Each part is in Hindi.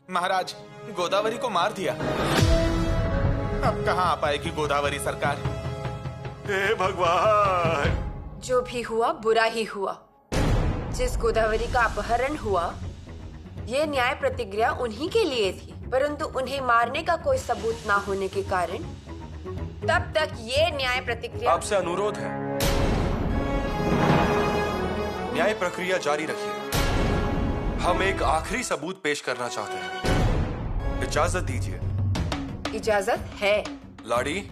महाराज, गोदावरी को मार दिया। अब कहाँ आ पाएगी गोदावरी सरकार? हे भगवान! जो भी हुआ बुरा ही हुआ। जिस गोदावरी का अपहरण हुआ, ये न्याय प्रतिक्रिया उन्हीं के लिए थी, परंतु उन्हें मारने का कोई सबूत ना होने के कारण तब तक ये न्याय प्रतिक्रिया। आपसे अनुरोध है, न्याय प्रक्रिया जारी रखिए। हम एक आखिरी सबूत पेश करना चाहते हैं। इजाजत दीजिए। इजाजत है। लाड़ी,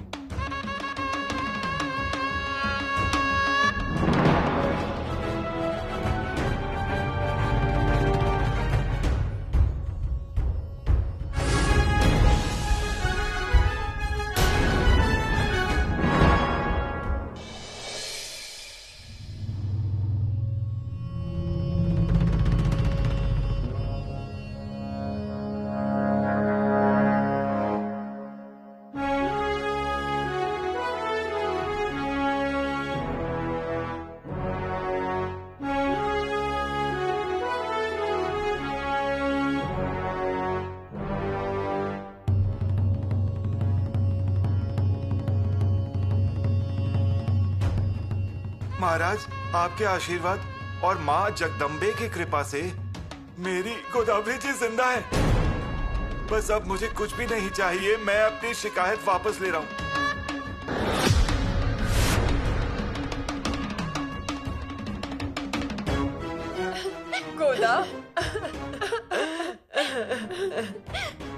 महाराज, आपके आशीर्वाद और माँ जगदम्बे की कृपा से मेरी गोदावरी जी जिंदा है। बस अब मुझे कुछ भी नहीं चाहिए। मैं अपनी शिकायत वापस ले रहा हूँ। गोदा,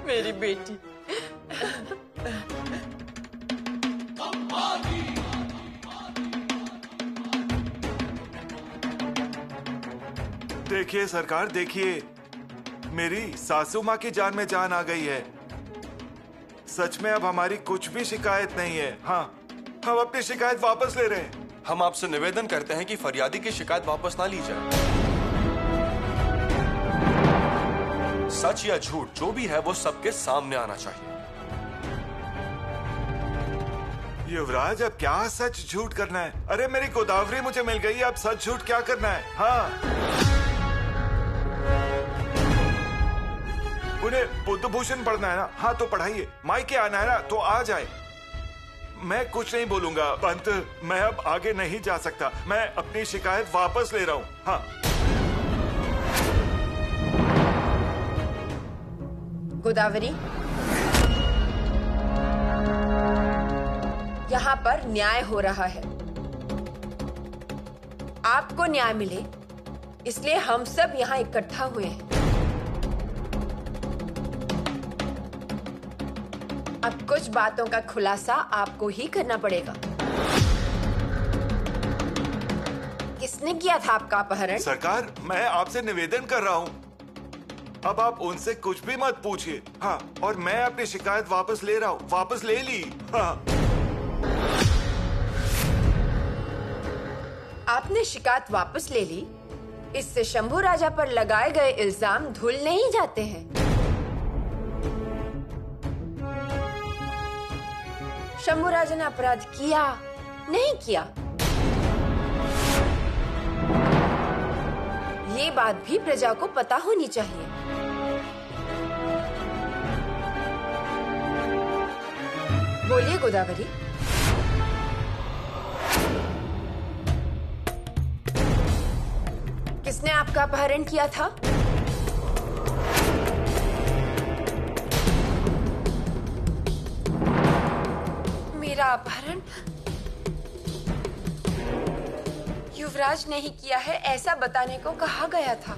मेरी बेटी। देखिए सरकार, देखिए, मेरी सासू माँ की जान में जान आ गई है। सच में अब हमारी कुछ भी शिकायत नहीं है। हाँ, हम अपनी शिकायत वापस ले रहे हैं। हम आपसे निवेदन करते हैं कि फरियादी की शिकायत वापस ना ली जाए। सच या झूठ जो भी है वो सबके सामने आना चाहिए। युवराज, अब क्या सच झूठ करना है? अरे मेरी गोदावरी मुझे मिल गई, अब सच झूठ क्या करना है? हाँ, उन्हें बुद्ध भूषण पढ़ना है ना? हाँ तो पढ़ाइए। मायके आना है ना? तो आ जाए। मैं कुछ नहीं बोलूंगा। पंत, मैं अब आगे नहीं जा सकता। मैं अपनी शिकायत वापस ले रहा हूँ। हाँ। गोदावरी, यहाँ पर न्याय हो रहा है। आपको न्याय मिले इसलिए हम सब यहाँ इकट्ठा हुए हैं। अब कुछ बातों का खुलासा आपको ही करना पड़ेगा। किसने किया था आपका अपहरण? सरकार, मैं आपसे निवेदन कर रहा हूँ, अब आप उनसे कुछ भी मत पूछिए। हाँ, और मैं अपनी शिकायत वापस ले रहा हूँ। वापस ले ली। हाँ। आपने शिकायत वापस ले ली, इससे शंभू राजा पर लगाए गए इल्जाम धुल नहीं जाते हैं। शंभू राजा ने अपराध किया नहीं किया, ये बात भी प्रजा को पता होनी चाहिए। बोलिए गोदावरी। किसने आपका अपहरण किया था? मेरा अपहरण युवराज ने ही किया है, ऐसा बताने को कहा गया था।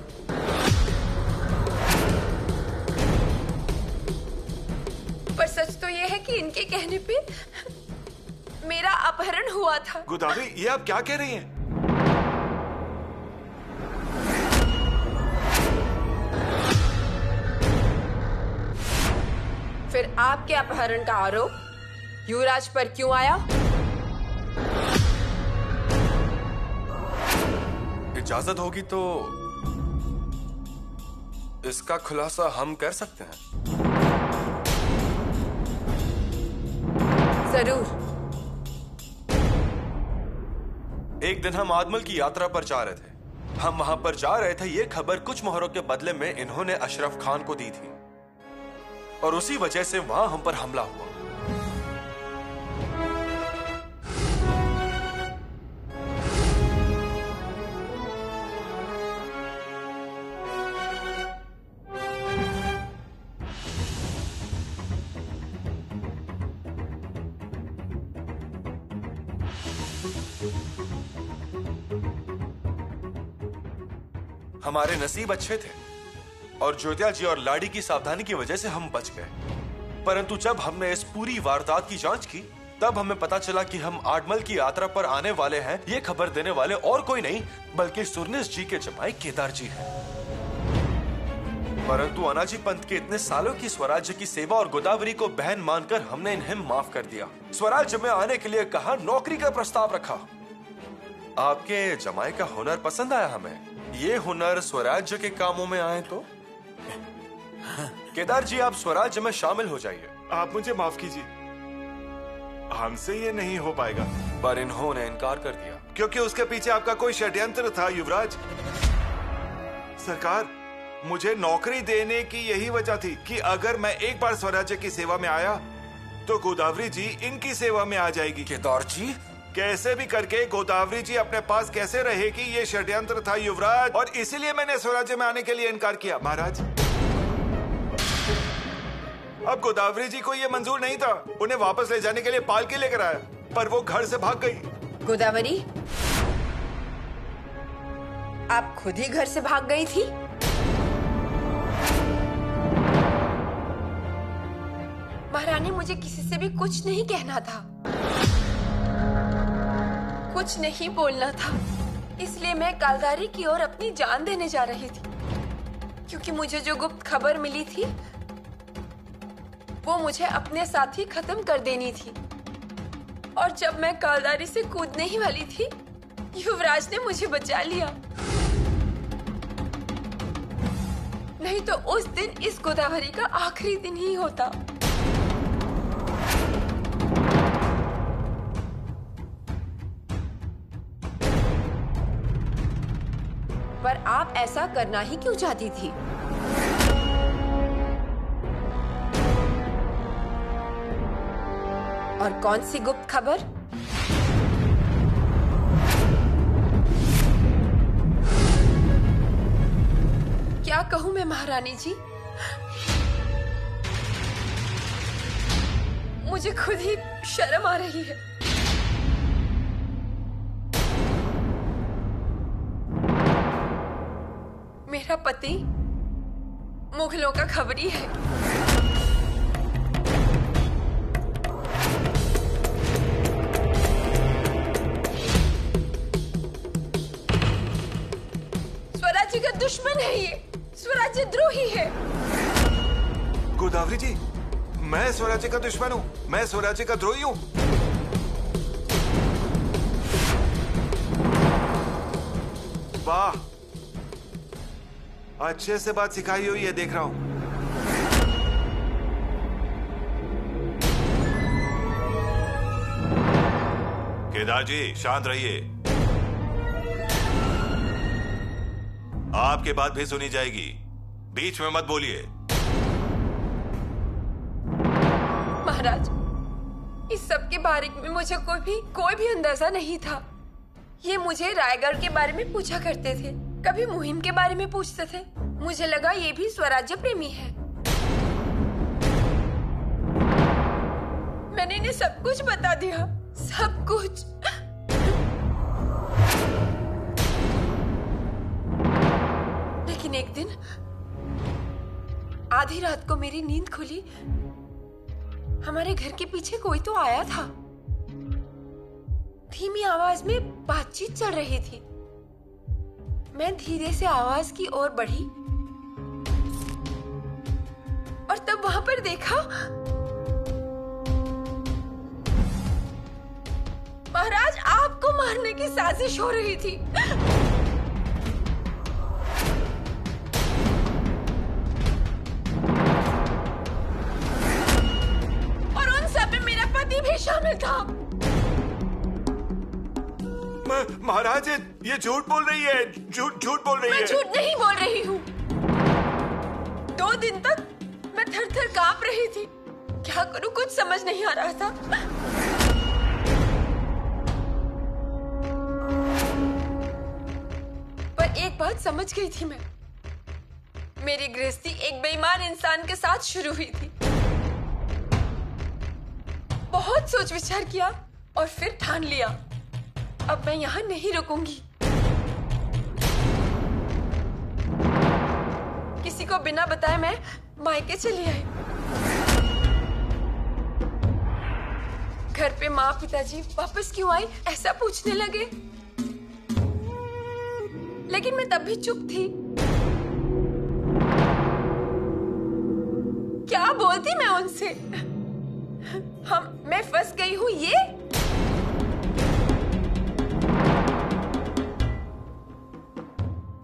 पर सच तो यह है कि इनके कहने पे मेरा अपहरण हुआ था। गोदावरी, ये आप क्या कह रही हैं? फिर आपके अपहरण का आरोप युवराज पर क्यों आया? इजाजत होगी तो इसका खुलासा हम कर सकते हैं। जरूर। एक दिन हम आदमल की यात्रा पर जा रहे थे। हम वहां पर जा रहे थे, ये खबर कुछ मोहरों के बदले में इन्होंने अशरफ खान को दी थी। और उसी वजह से वहां हम पर हमला हुआ। हमारे नसीब अच्छे थे और ज्योतिया जी और लाडी की सावधानी की वजह से हम बच गए। परंतु जब हमने इस पूरी वारदात की जांच की, तब हमें पता चला कि हम आडमल की यात्रा पर आने वाले हैं। ये खबर देने वाले और कोई नहीं बल्कि सुरनिस जी के जमाई केदार जी हैं। परंतु अनाजी पंत के इतने सालों की स्वराज्य की सेवा और गोदावरी को बहन मानकर हमने इन्हें माफ कर दिया। स्वराज्य में आने के लिए कहा, नौकरी का प्रस्ताव रखा। आपके जमाई का हुनर पसंद आया हमें। ये हुनर स्वराज्य के कामों में आए तो केदार जी, आप स्वराज्य में शामिल हो जाइए। आप मुझे माफ कीजिए, हमसे ये नहीं हो पाएगा। पर इन्होंने इनकार कर दिया। क्योंकि उसके पीछे आपका कोई षड्यंत्र था युवराज। सरकार, मुझे नौकरी देने की यही वजह थी कि अगर मैं एक बार स्वराज्य की सेवा में आया तो गोदावरी जी इनकी सेवा में आ जाएगी। केदार जी, कैसे भी करके गोदावरी जी अपने पास कैसे रहेगी, ये षड्यंत्र था युवराज, और इसीलिए मैंने स्वराज्य में आने के लिए इनकार किया। महाराज, अब गोदावरी जी को ये मंजूर नहीं था। उन्हें वापस ले जाने के लिए पालकी लेकर आया, पर वो घर से भाग गई। गोदावरी, आप खुद ही घर से भाग गई थी? महारानी, मुझे किसी से भी कुछ नहीं कहना था, कुछ नहीं बोलना था। इसलिए मैं कालदारी की ओर अपनी जान देने जा रही थी, क्योंकि मुझे जो गुप्त खबर मिली थी वो मुझे अपने साथ ही खत्म कर देनी थी। और जब मैं कालदारी से कूदने ही वाली थी, युवराज ने मुझे बचा लिया। नहीं तो उस दिन इस गोदावरी का आखिरी दिन ही होता। पर आप ऐसा करना ही क्यों चाहती थी? और कौन सी गुप्त खबर? क्या कहूं मैं महारानी जी, मुझे खुद ही शर्म आ रही है। मेरा पति मुगलों का खबरी है। स्वराज्य का दुश्मन है, ये स्वराज्य द्रोही है। गोदावरी जी, मैं स्वराज्य का दुश्मन हूँ? मैं स्वराज्य का द्रोही हूँ? वाह, अच्छे से बात सिखाई हुई है, देख रहा हूं। केदार जी, शांत रहिए। आपकी बात भी सुनी जाएगी, बीच में मत बोलिए। महाराज, इस सब के बारे में मुझे कोई भी अंदाजा नहीं था। ये मुझे रायगढ़ के बारे में पूछा करते थे, कभी मुहिम के बारे में पूछते थे। मुझे लगा ये भी स्वराज्य प्रेमी है। मैंने इन्हें सब कुछ बता दिया, सब कुछ। लेकिन एक दिन आधी रात को मेरी नींद खुली। हमारे घर के पीछे कोई तो आया था। धीमी आवाज में बातचीत चल रही थी। मैं धीरे से आवाज की ओर बढ़ी और तब वहां पर देखा महाराज, आपको मारने की साजिश हो रही थी। और उन सब में मेरा पति भी शामिल था। महाराज, ये झूठ बोल रही है, झूठ बोल रही है। मैं झूठ नहीं बोल रही हूँ। 2 दिन तक मैं थर-थर कांप रही गई थी। क्या करूं, कुछ समझ नहीं आ रहा था। पर एक बात समझ गई थी मैं, मेरी गृहस्थी एक बेईमान इंसान के साथ शुरू हुई थी। बहुत सोच विचार किया और फिर ठान लिया, अब मैं यहाँ नहीं रुकूंगी। किसी को बिना बताए मैं मायके चली आई। घर पे माँ पिताजी वापस क्यों आई ऐसा पूछने लगे, लेकिन मैं तब भी चुप थी। क्या बोलती मैं उनसे? मैं फंस गई हूँ ये।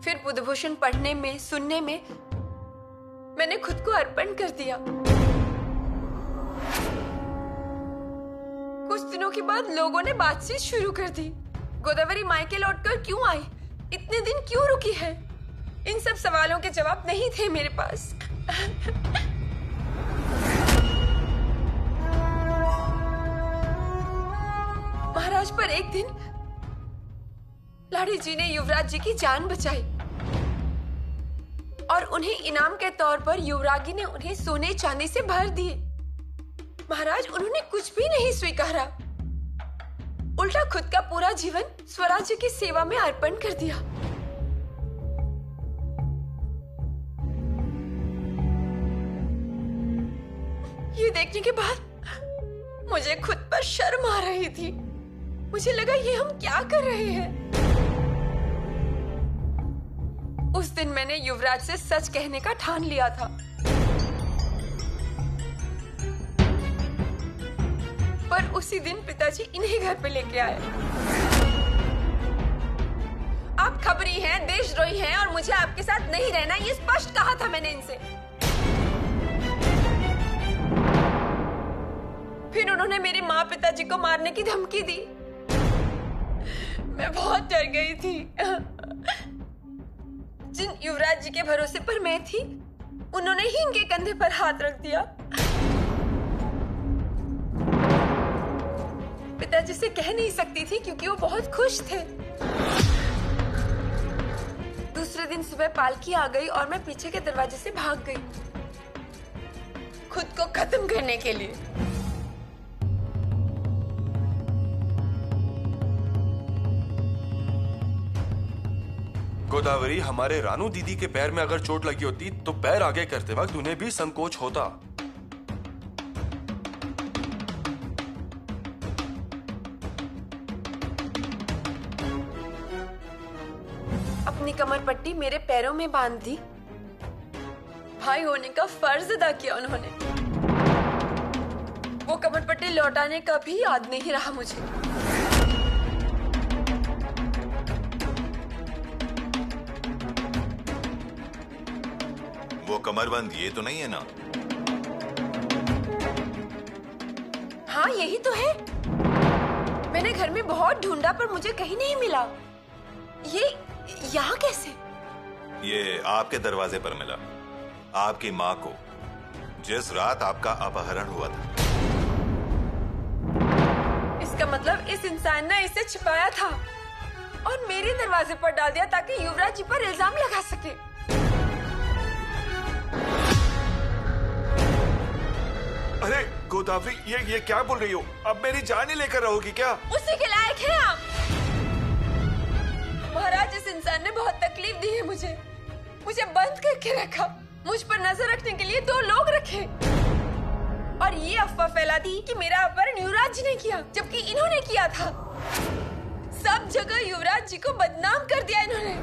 फिर बुद्धभूषण पढ़ने में, सुनने में मैंने खुद को अर्पण कर दिया। कुछ दिनों के बाद लोगों ने बातचीत शुरू कर दी। गोदावरी मायके लौटकर क्यों आई, इतने दिन क्यों रुकी है? इन सब सवालों के जवाब नहीं थे मेरे पास। महाराज, पर एक दिन लाड़ी जी ने युवराज जी की जान बचाई और उन्हें इनाम के तौर पर युवरागी ने उन्हें सोने चांदी से भर दिए। महाराज, उन्होंने कुछ भी नहीं स्वीकारा, उल्टा खुद का पूरा जीवन स्वराज्य की सेवा में अर्पण कर दिया। ये देखने के बाद मुझे खुद पर शर्म आ रही थी। मुझे लगा ये हम क्या कर रहे हैं। उस दिन मैंने युवराज से सच कहने का ठान लिया था। पर उसी दिन पिताजी इन्हें घर पे लेके आए। आप खबरी हैं, देशद्रोही हैं और मुझे आपके साथ नहीं रहना, ये स्पष्ट कहा था मैंने इनसे। फिर उन्होंने मेरे माँ पिताजी को मारने की धमकी दी। मैं बहुत डर गई थी। जिन युवराज जी के भरोसे पर मैं थी, उन्होंने ही इनके कंधे पर हाथ रख दिया। पिताजी से कह नहीं सकती थी क्योंकि वो बहुत खुश थे। दूसरे दिन सुबह पालकी आ गई और मैं पीछे के दरवाजे से भाग गई, खुद को खत्म करने के लिए। गोदावरी, हमारे रानू दीदी के पैर में अगर चोट लगी होती तो पैर आगे करते वक्त उन्हें भी संकोच होता। अपनी कमर पट्टी मेरे पैरों में बांध दी। भाई होने का फर्ज अदा किया उन्होंने। वो कमर पट्टी लौटाने का भी याद नहीं रहा मुझे। वो कमरबंद ये तो नहीं है ना? हाँ, यही तो है। मैंने घर में बहुत ढूंढा पर मुझे कहीं नहीं मिला। ये यहाँ कैसे? ये आपके दरवाजे पर मिला, आपकी माँ को, जिस रात आपका अपहरण हुआ था। इसका मतलब इस इंसान ने इसे छिपाया था और मेरे दरवाजे पर डाल दिया ताकि युवराज जी पर इल्जाम लगा सके। अरे गोदावरी, ये क्या बोल रही हो? अब मेरी जान ही लेकर रहोगी क्या? उसी के लायक है आप। महाराज, इस इंसान ने बहुत तकलीफ दी है मुझे बंद करके रखा। मुझ पर नजर रखने के लिए 2 लोग रखे और ये अफवाह फैला दी कि मेरा अपहरण युवराज जी ने किया, जबकि इन्होंने किया था। सब जगह युवराज जी को बदनाम कर दिया इन्होंने।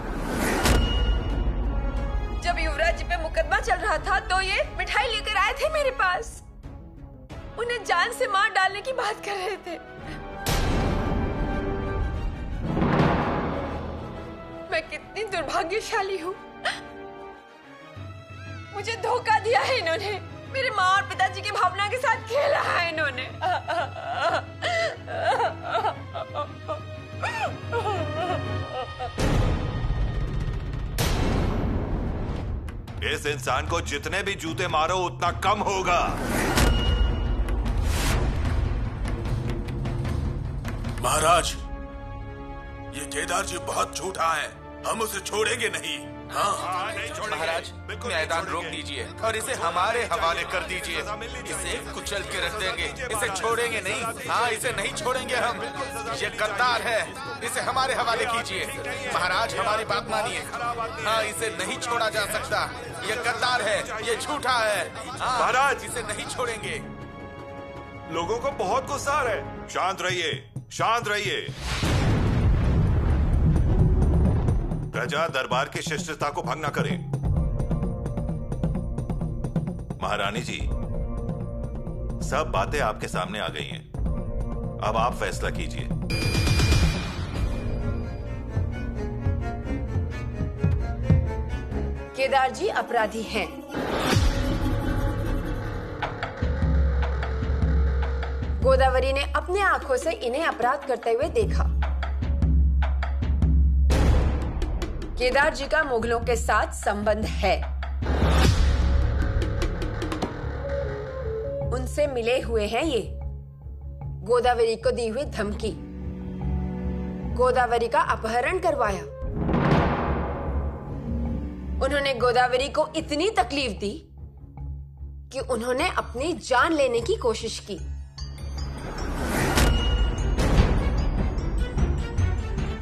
जब युवराज जी पे मुकदमा चल रहा था तो ये मिठाई लेकर आए थे मेरे पास। उन्हें जान से मार डालने की बात कर रहे थे। मैं कितनी दुर्भाग्यशाली हूँ। मुझे धोखा दिया है इन्होंने। मेरे माँ और पिताजी की भावना के साथ खेला है इन्होंने। इस इंसान को जितने भी जूते मारो उतना कम होगा। महाराज, ये केदार जी बहुत झूठा है, हम उसे छोड़ेंगे नहीं। हाँ महाराज, मैदान रोक दीजिए और इसे हमारे हवाले कर दीजिए। इसे कुचल के रख देंगे, इसे छोड़ेंगे नहीं। हाँ, इसे नहीं छोड़ेंगे हम। ये गद्दार है, इसे हमारे हवाले कीजिए। महाराज, हमारी बात मानिए। हाँ, इसे नहीं छोड़ा जा सकता। ये गद्दार है, ये झूठा है। हाँ, महाराज, इसे नहीं छोड़ेंगे। लोगों को बहुत गुस्सा आ रहा है। शांत रहिए, शांत रहिए। प्रजा दरबार की शिष्टता को भंग न करे। महारानी जी, सब बातें आपके सामने आ गई हैं। अब आप फैसला कीजिए। केदार जी अपराधी हैं। गोदावरी ने अपने आंखों से इन्हें अपराध करते हुए देखा। केदार जी का मुगलों के साथ संबंध है, उनसे मिले हुए हैं ये। गोदावरी को दी हुई धमकी, गोदावरी का अपहरण करवाया। उन्होंने गोदावरी को इतनी तकलीफ दी कि उन्होंने अपनी जान लेने की कोशिश की।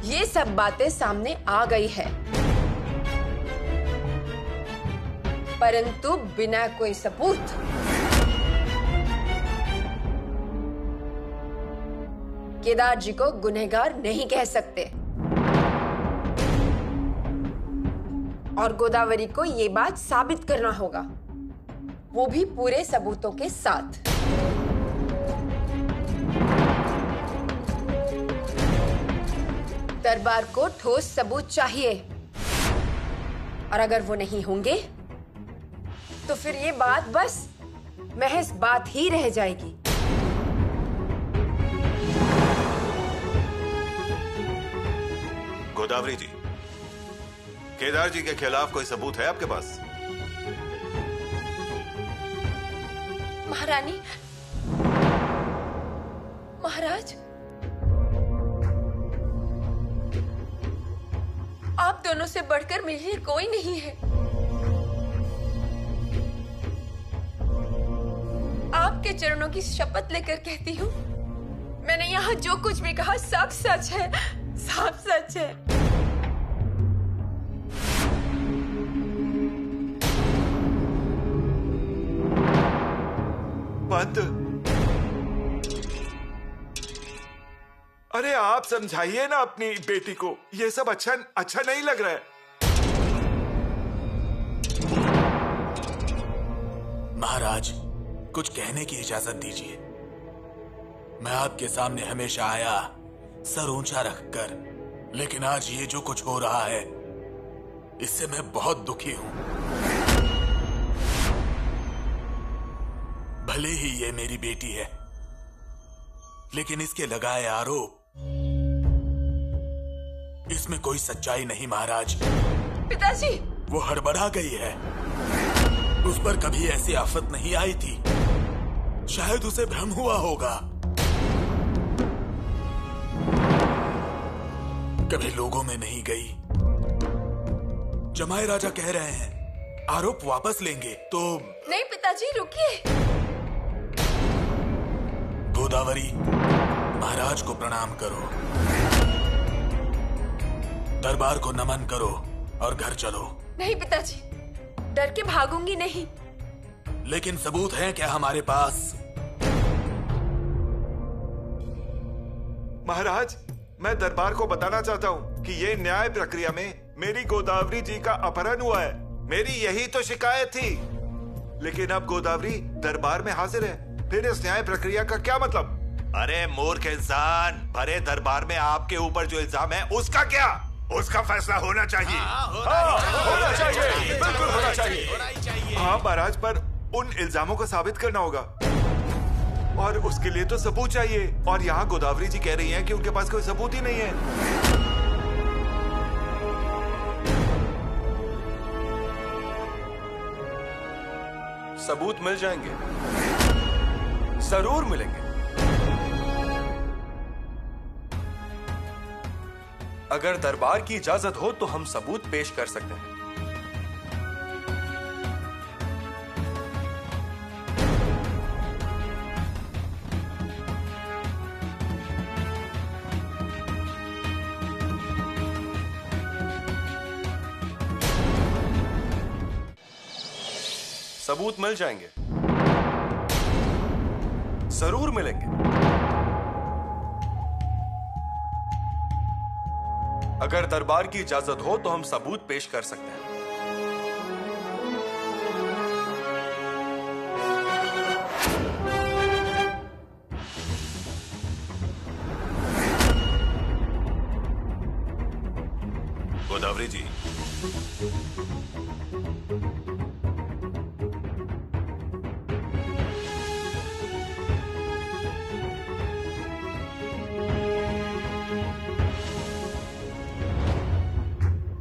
ये सब बातें सामने आ गई है, परंतु बिना कोई सबूत। केदार जी को गुनहगार नहीं कह सकते और गोदावरी को ये बात साबित करना होगा, वो भी पूरे सबूतों के साथ। दरबार को ठोस सबूत चाहिए और अगर वो नहीं होंगे तो फिर ये बात बस महज बात ही रह जाएगी। गोदावरी जी, केदार जी के खिलाफ कोई सबूत है आपके पास? महारानी, महाराज, आप दोनों से बढ़कर मेरे लिए कोई नहीं है। आपके चरणों की शपथ लेकर कहती हूँ, मैंने यहाँ जो कुछ भी कहा सब सच है, सब सच है। बंद। अरे आप समझाइए ना अपनी बेटी को, ये सब अच्छा नहीं लग रहा है। महाराज, कुछ कहने की इजाजत दीजिए। मैं आपके सामने हमेशा आया सर ऊंचा रखकर, लेकिन आज ये जो कुछ हो रहा है इससे मैं बहुत दुखी हूं। भले ही ये मेरी बेटी है, लेकिन इसके लगाए आरोप, इसमें कोई सच्चाई नहीं। महाराज, पिताजी, वो हड़बड़ा गई है। उस पर कभी ऐसी आफत नहीं आई थी। शायद उसे भ्रम हुआ होगा। कभी लोगों में नहीं गई। जमाई राजा कह रहे हैं आरोप वापस लेंगे तो। नहीं पिताजी, रुकिए। गोदावरी, महाराज को प्रणाम करो, दरबार को नमन करो और घर चलो। नहीं पिताजी, डर के भागूंगी नहीं। लेकिन सबूत है क्या हमारे पास? महाराज, मैं दरबार को बताना चाहता हूँ कि ये न्याय प्रक्रिया में मेरी गोदावरी जी का अपहरण हुआ है। मेरी यही तो शिकायत थी। लेकिन अब गोदावरी दरबार में हाजिर है, फिर इस न्याय प्रक्रिया का क्या मतलब? अरे मूर्ख इंसान, भरे दरबार में आपके ऊपर जो इल्जाम है उसका क्या? उसका फैसला होना चाहिए। होना चाहिए, बिल्कुल होना चाहिए। हाँ महाराज, पर उन इल्जामों को साबित करना होगा और उसके लिए तो सबूत चाहिए। और यहाँ गोदावरी जी कह रही हैं कि उनके पास कोई सबूत ही नहीं है। सबूत मिल जाएंगे, जरूर मिलेंगे। अगर दरबार की इजाजत हो तो हम सबूत पेश कर सकते हैं। सबूत मिल जाएंगे, जरूर मिलेंगे। अगर दरबार की इजाजत हो तो हम सबूत पेश कर सकते हैं। गोदावरी जी,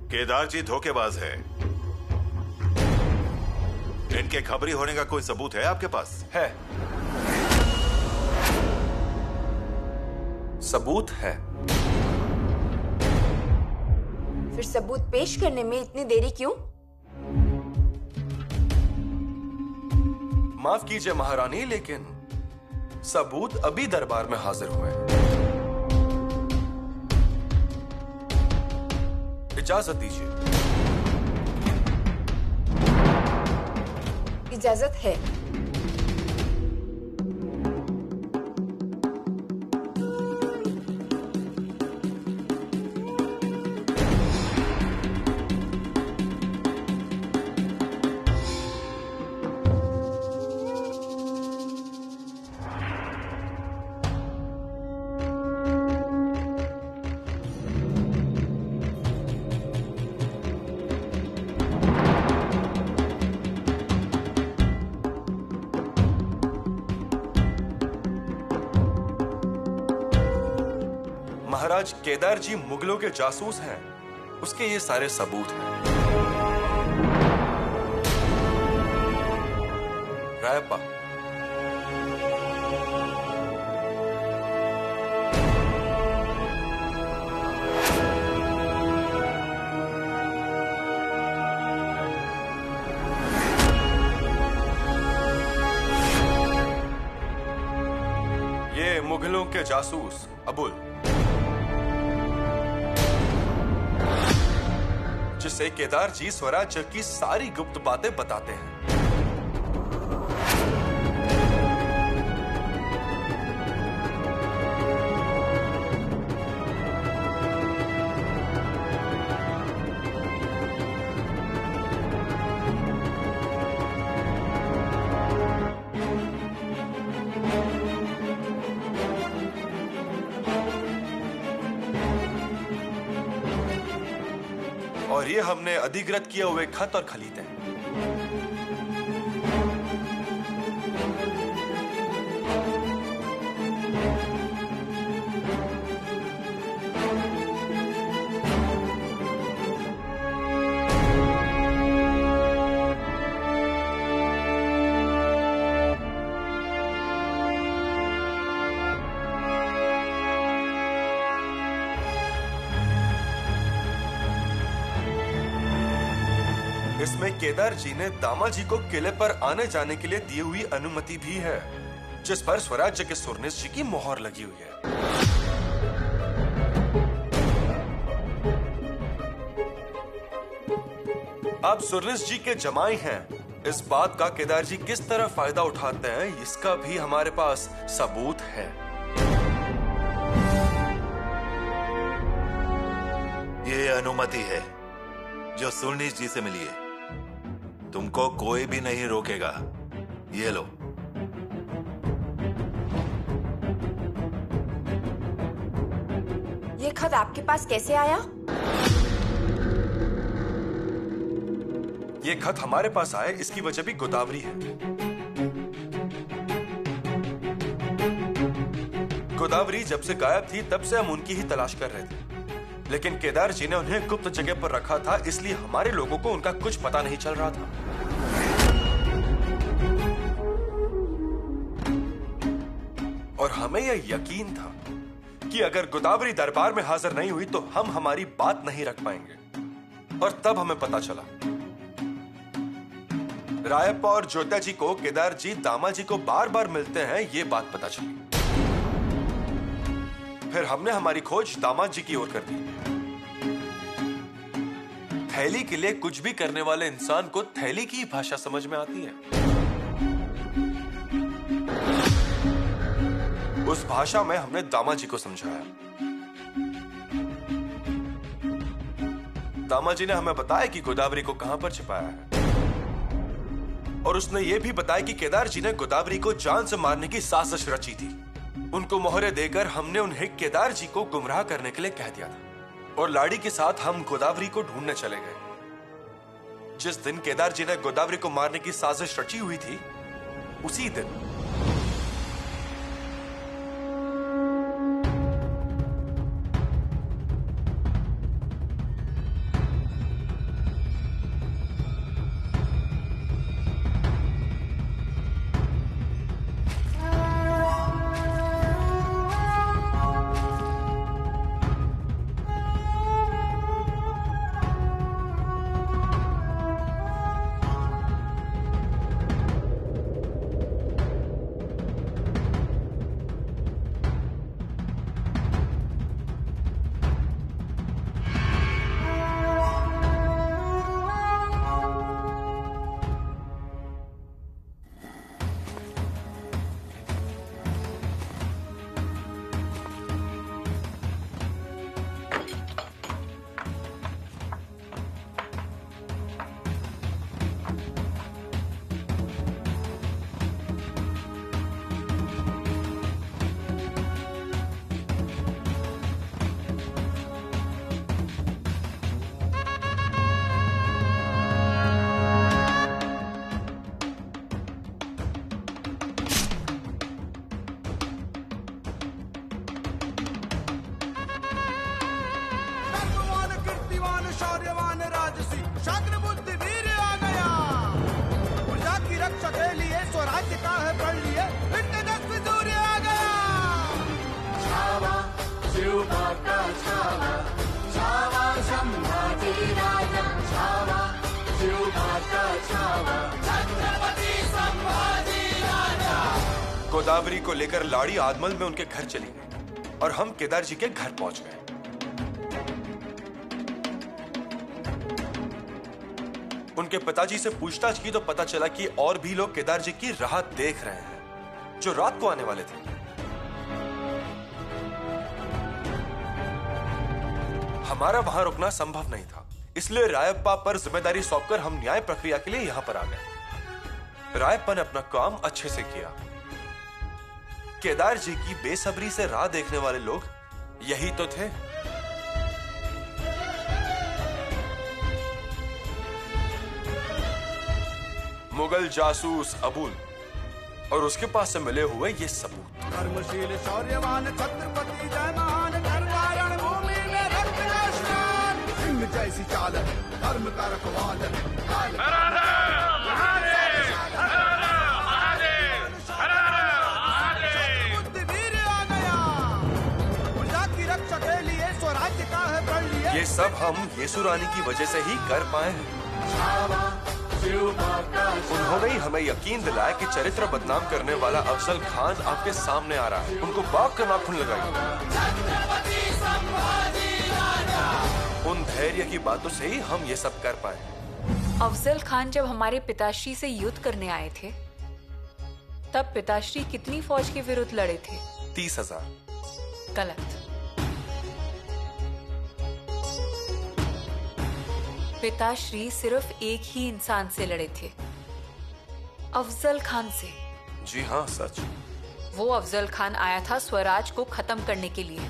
केदार जी धोखेबाज है। इनके खबरी होने का कोई सबूत है आपके पास? है, सबूत है। फिर सबूत पेश करने में इतनी देरी क्यों? माफ कीजिए महारानी, लेकिन सबूत अभी दरबार में हाजिर हुए हैं। इजाजत दीजिए। इजाजत है। महाराज, केदार जी मुगलों के जासूस हैं, उसके ये सारे सबूत हैं। रायप्पा, ये मुगलों के जासूस अबुल, जिसे केदार जी स्वराज्य की सारी गुप्त बातें बताते हैं। और ये हमने अधिकृत किए हुए खत और खलीते हैं। इसमें केदार जी ने दामाजी को किले पर आने जाने के लिए दी हुई अनुमति भी है, जिस पर स्वराज्य के सुरनिस जी की मोहर लगी हुई है। आप सुरनिस जी के जमाई हैं। इस बात का केदार जी किस तरह फायदा उठाते हैं, इसका भी हमारे पास सबूत है। ये अनुमति है जो सुरनीस जी से मिली है। तुमको कोई भी नहीं रोकेगा। ये लो। ये खत आपके पास कैसे आया? ये खत हमारे पास आए, इसकी वजह भी गोदावरी है। गोदावरी जब से गायब थी तब से हम उनकी ही तलाश कर रहे थे, लेकिन केदार जी ने उन्हें गुप्त जगह पर रखा था, इसलिए हमारे लोगों को उनका कुछ पता नहीं चल रहा था। और हमें यह यकीन था कि अगर गोदावरी दरबार में हाजिर नहीं हुई तो हम हमारी बात नहीं रख पाएंगे। और तब हमें पता चला रायप्पा और ज्योत्या जी को केदार जी दामा जी को बार बार मिलते हैं, ये बात पता चली। फिर हमने हमारी खोज दामाद जी की ओर कर दी। थैली के लिए कुछ भी करने वाले इंसान को थैली की भाषा समझ में आती है। उस भाषा में हमने दामा जी को समझाया। दामा जी ने हमें बताया कि गोदावरी को कहां पर छिपाया है, और उसने यह भी बताया कि केदार जी ने गोदावरी को जान से मारने की साजिश रची थी। उनको मोहरे देकर हमने उन्हें केदार जी को गुमराह करने के लिए कह दिया था, और लाड़ी के साथ हम गोदावरी को ढूंढने चले गए। जिस दिन केदार जी ने गोदावरी को मारने की साजिश रची हुई थी, उसी दिन गोदावरी को लेकर लाड़ी आदमल में उनके घर चली गई और हम केदार जी के घर पहुंच गए। उनके पिताजी से पूछताछ की तो पता चला कि और भी लोग केदार जी की राह देख रहे हैं, जो रात को आने वाले थे। हमारा वहां रुकना संभव नहीं था, इसलिए रायप्पा पर जिम्मेदारी सौंपकर हम न्याय प्रक्रिया के लिए यहां पर आ गए। रायप्पा ने अपना काम अच्छे से किया। केदार जी की बेसब्री से राह देखने वाले लोग यही तो थे। मुगल जासूस अबुल और उसके पास से मिले हुए ये सबूत। कर्मशील शौर्यवान छत्रपति जय महान धर्मारण भूमि में रक्त का स्नान, सिंह जैसी चाल है धर्म का रखवाल। ये सब हम येसु रानी की वजह से ही कर पाए हैं। उन्होंने ही हमें यकीन दिलाया कि चरित्र बदनाम करने वाला अफजल खान आपके सामने आ रहा है। उनको बाग का नाखून लगाइए। उन धैर्य की बातों से ही हम ये सब कर पाए। अफजल खान जब हमारे पिताश्री से युद्ध करने आए थे, तब पिताश्री कितनी फौज के विरुद्ध लड़े थे? 30,000। गलत। पिताश्री सिर्फ एक ही इंसान से लड़े थे, अफजल खान से। जी हाँ, सच। वो अफजल खान आया था स्वराज को खत्म करने के लिए,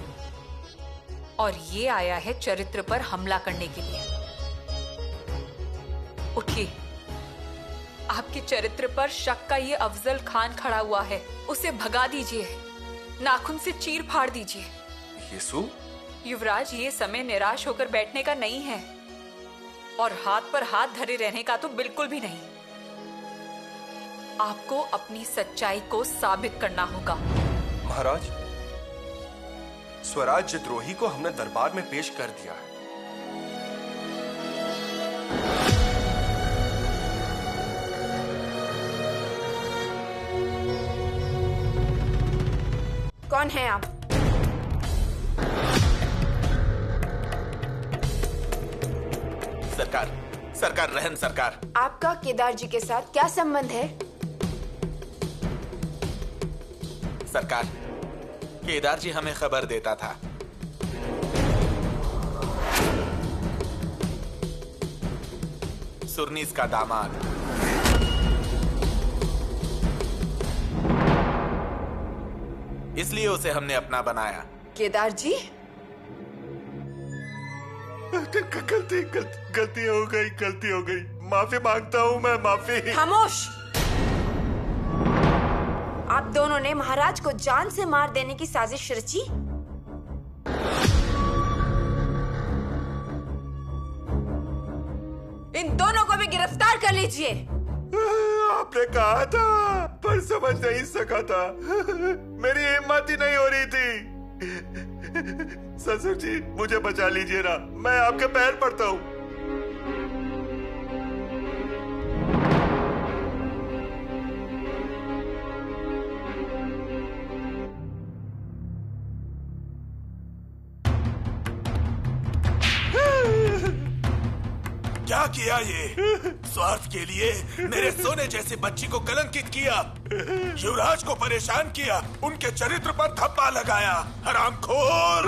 और ये आया है चरित्र पर हमला करने के लिए। उठिए, आपके चरित्र पर शक का ये अफजल खान खड़ा हुआ है, उसे भगा दीजिए, नाखून से चीर फाड़ दीजिए। येसु? युवराज, ये समय निराश होकर बैठने का नहीं है, और हाथ पर हाथ धरे रहने का तो बिल्कुल भी नहीं। आपको अपनी सच्चाई को साबित करना होगा। महाराज, स्वराज्य द्रोही को हमने दरबार में पेश कर दिया है। कौन है आप? सरकार, सरकार, रहम सरकार। आपका केदार जी के साथ क्या संबंध है? सरकार, केदार जी हमें खबर देता था। सुरनीस का दामाद इसलिए उसे हमने अपना बनाया। केदार जी, गलती हो गई। माफी मांगता हूँ मैं, माफी। खामोश! आप दोनों ने महाराज को जान से मार देने की साजिश रची। इन दोनों को भी गिरफ्तार कर लीजिए। आपने कहा था, पर समझ नहीं सका था। मेरी हिम्मत ही नहीं हो रही थी। ससुर जी, मुझे बचा लीजिए ना, मैं आपके पैर पड़ता हूँ। क्या किया ये? स्वार्थ के लिए मेरे सोने जैसे बच्ची को कलंकित किया, युवराज को परेशान किया, उनके चरित्र पर धब्बा लगाया। हरामखोर!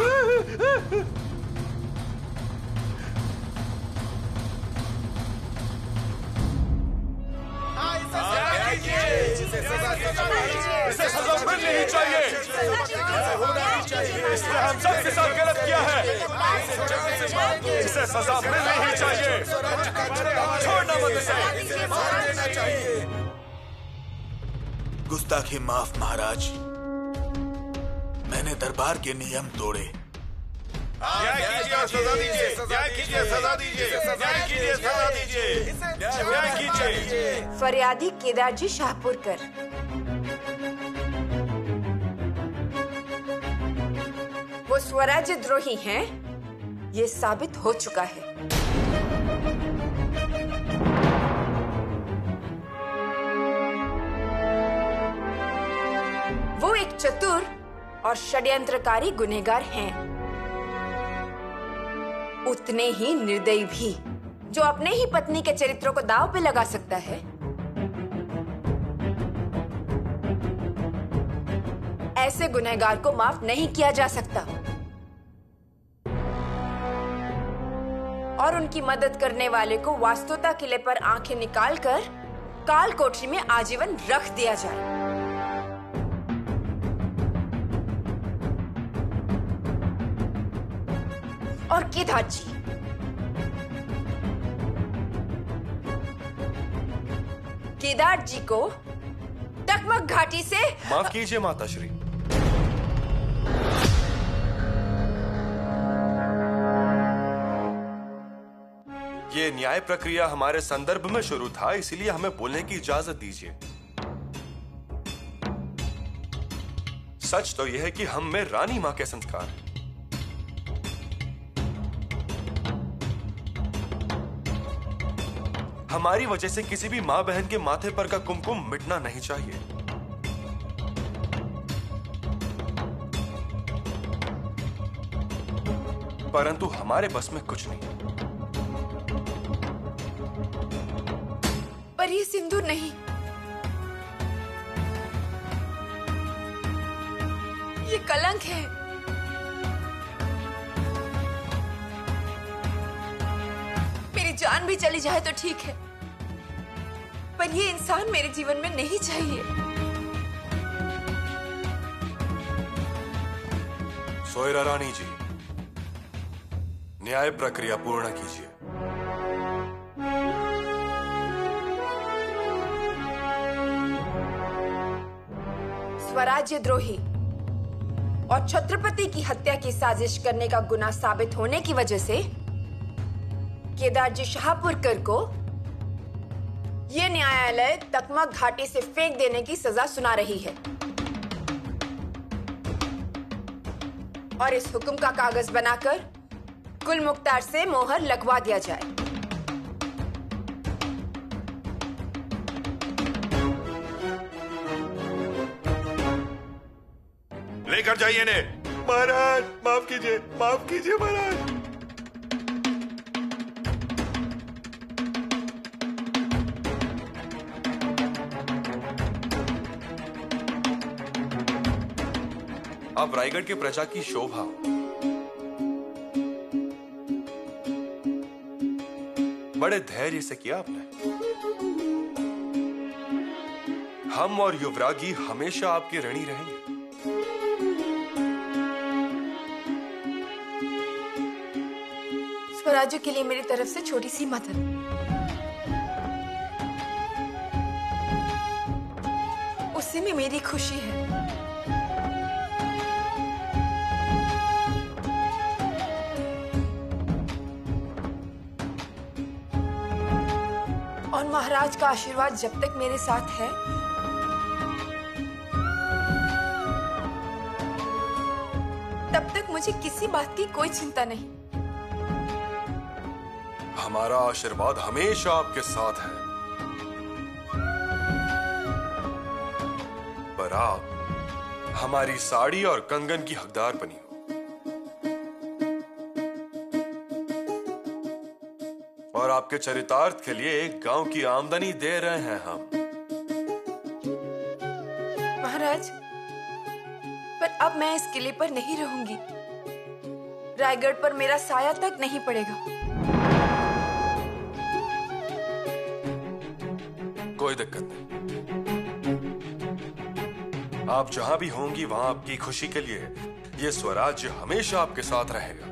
इसे सजा मिलनी ही चाहिए। इसने हम सब के साथ गलत किया है। इसे सजा मिलनी ही चाहिए। छोड़ना मत इसे। गुस्ताखी माफ महाराज, मैंने दरबार के नियम तोड़े। न्याय कीजिए और सजा दीजिए। न्याय कीजिए, सजा दीजिए। न्याय कीजिए, सजा दीजिए। न्याय कीजिए। फरियादी केदार जी शाहपुरकर। वो स्वराज्य द्रोही हैं, ये साबित हो चुका है। वो एक चतुर और षड्यंत्रकारी गुनहगार हैं, उतने ही निर्दयी भी, जो अपने ही पत्नी के चरित्रों को दांव पे लगा सकता है। ऐसे गुनहगार को माफ नहीं किया जा सकता और उनकी मदद करने वाले को वास्तुता किले पर आंखें निकालकर काल कोठरी में आजीवन रख दिया जाए। और केदार जी, केदार जी को टकमक घाटी से माफ कीजिए माताश्री। ये न्याय प्रक्रिया हमारे संदर्भ में शुरू था, इसलिए हमें बोलने की इजाजत दीजिए। सच तो यह है कि हम में रानी मां के संस्कार हैं। हमारी वजह से किसी भी मां बहन के माथे पर का कुमकुम मिटना नहीं चाहिए। परंतु हमारे बस में कुछ नहीं। पर ये सिंदूर नहीं, ये कलंक है। मेरी जान भी चली जाए तो ठीक है, पर ये इंसान मेरे जीवन में नहीं चाहिए। सोयरा रानी जी, न्याय प्रक्रिया पूर्ण कीजिए। स्वराज्य द्रोही और छत्रपति की हत्या की साजिश करने का गुनाह साबित होने की वजह से केदार जी शाहपुरकर को यह न्यायालय तकमक घाटी से फेंक देने की सजा सुना रही है। और इस हुक्म का कागज बनाकर गुल मुख्तार से मोहर लगवा दिया जाए। लेकर जाइए ने। महाराज माफ कीजिए महाराज। आप रायगढ़ के प्रजा की शोभा हो। बड़े धैर्य से किया आपने। हम और युवरागी हमेशा आपके ऋणी रहेंगे। स्वराज्य के लिए मेरी तरफ से छोटी सी मदद। उसी में मेरी खुशी है। और महाराज का आशीर्वाद जब तक मेरे साथ है, तब तक मुझे किसी बात की कोई चिंता नहीं। हमारा आशीर्वाद हमेशा आपके साथ है, पर आप हमारी साड़ी और कंगन की हकदार बनी हो। और आपके चरितार्थ के लिए एक गांव की आमदनी दे रहे हैं हम। महाराज, पर अब मैं इस किले पर नहीं रहूंगी। रायगढ़ पर मेरा साया तक नहीं पड़ेगा। कोई दिक्कत नहीं। आप जहां भी होंगी वहां आपकी खुशी के लिए यह स्वराज्य हमेशा आपके साथ रहेगा।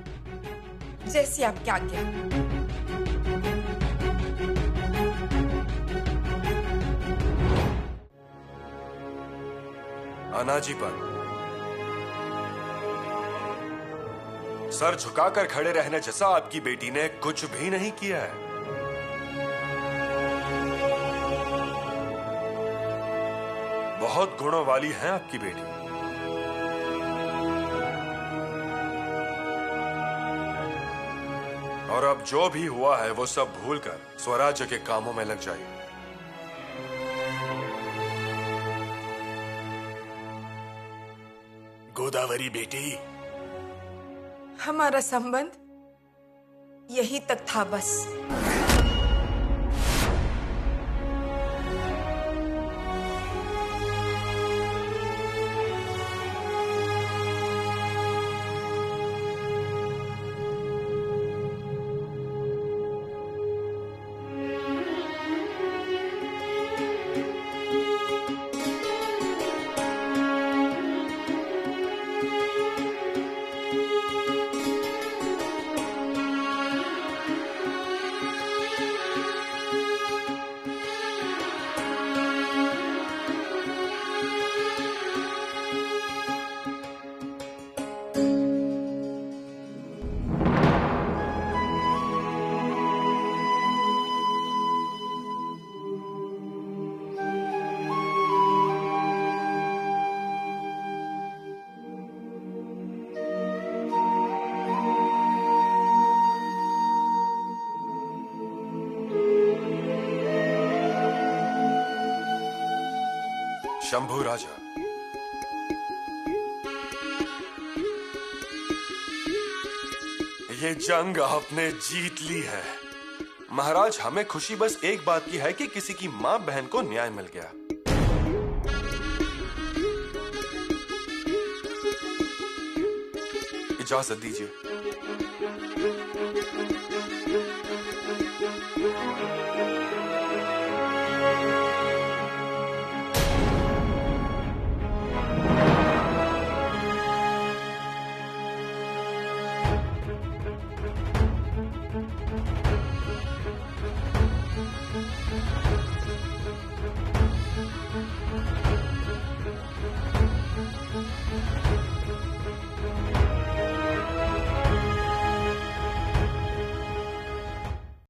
जैसी आपकी आज्ञा। अनाजी पर सर झुकाकर खड़े रहने जैसा आपकी बेटी ने कुछ भी नहीं किया है। बहुत गुणों वाली है आपकी बेटी। और अब जो भी हुआ है वो सब भूलकर स्वराज्य के कामों में लग जाइए। गोदावरी बेटी, हमारा संबंध यहीं तक था बस। शंभू राजा, ये जंग आपने जीत ली है। महाराज, हमें खुशी बस एक बात की है कि किसी की मां बहन को न्याय मिल गया। इजाजत दीजिए।